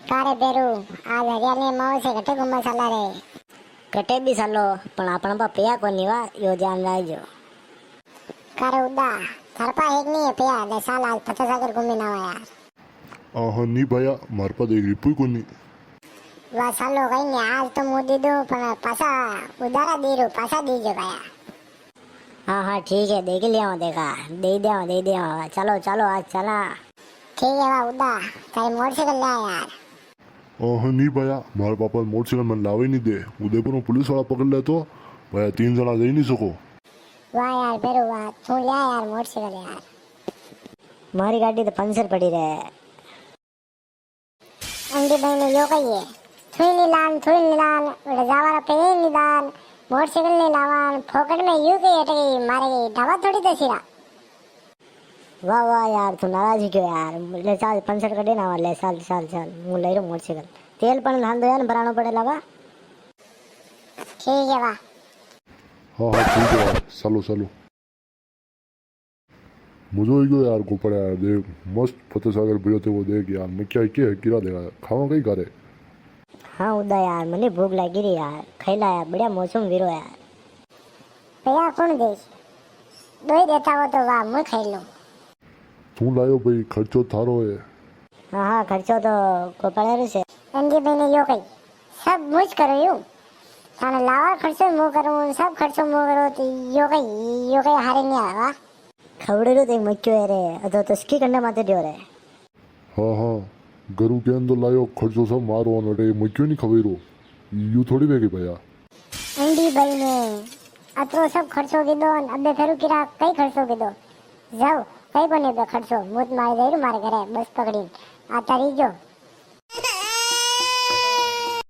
કારે પેરું આ હરિયાળી માવો છે ઘટે ગુમ્મા સાલા રે કટે બી સાલો પણ આપણા પા પૈયા કોની વા યો ધ્યાન રાખજો. કારે ઉડા થરપા એક નહીં પયા લે સાલા ફતેસાગર ઘૂમી ના યાર. હા નહીં ભૈયા મારા પાસે એક રૂપિયો કોની. વાહ સાલો કઈ ને આજ તો હું દીધું પણ પાછા ઉધારા દીરું પાછા દીજો કયા. हाँ हाँ ठीक है देख लिया हूँ देखा दे दे चलो चलो आज चला. ઠીક હે વાહ ઉડા તારી મોટરસાઇકલ લે યાર. હા નહીં ભૈયા મારા પાપા મોટરસાઇકલ મને લાવી નહીં દે. ઉદયપુરમાં પોલીસવાળા પકડ લે તો ભૈયા 3 જણા જઈ નહીં શકો. વાહ યાર પેરું વાહ તું લે યાર મોટરસાઇકલ યાર. મારી ગાડી તો પંचर पड़ी रहे. અંડીભાઈ ને યો કહીએ થોઈ નીલાન ઓલે જાવાના પે નીલાન મોટરસાઇકલ ને લાવાન ફોકટ में यूं कही अटकी मारे गई ढाबा थोड़ी तो सिरा. वाह वाह यार तू नाराज क्यों यार. ले चाल पंचर कर देना ले चाल चाल चाल હું લઈ રહ્યો મોટરસાઇકલ. તેલ પણ ધાન દો યાર ભરાણો પડેલા વા. ठीक है वाह. हाँ हाँ ठीक है यार चलो चलो. मजा आई गयो यार गोपाल यार देख मस्त फतेसागर भैया थे वो देख यार मैं क्या गिरा देगा खावा कहीं करे. हाँ उदा यार મને ભૂખ લાગી રહી યાર ખાઈલા યાર બઢિયા મોસમ વીરો યાર. भैया कौन देश दो ही देता हो तो वाह मैं खाई लूं. તું લાયો ભાઈ ખર્ચો થારો હે. हाँ हाँ खर्चो तो ગોપાળ્યા છે. અંડીભાઈ ને યો કही सब मुझ करो यूं थाने लावा खर्चो मैं करूं सब खर्चो मैं करो तो यो कही हारे नहीं आवा. ખવડેલું તે મક્યો રે અધો તો સ્કી કંડા માથે દ્યો રે. हाँ हाँ गरु के अंदर लायो खर्चो सब मारो अटे मैं क्यों नहीं खबरो यू थोड़ी वेगी भैया. અંડીભાઈ ને અતરો सब खर्चो कीधो अबे फेरू किरा कई खर्चो कीधो जाओ कई कोनी बे खर्चो मुत मारी दे मारे घरे बस पकड़ी आ तारी जो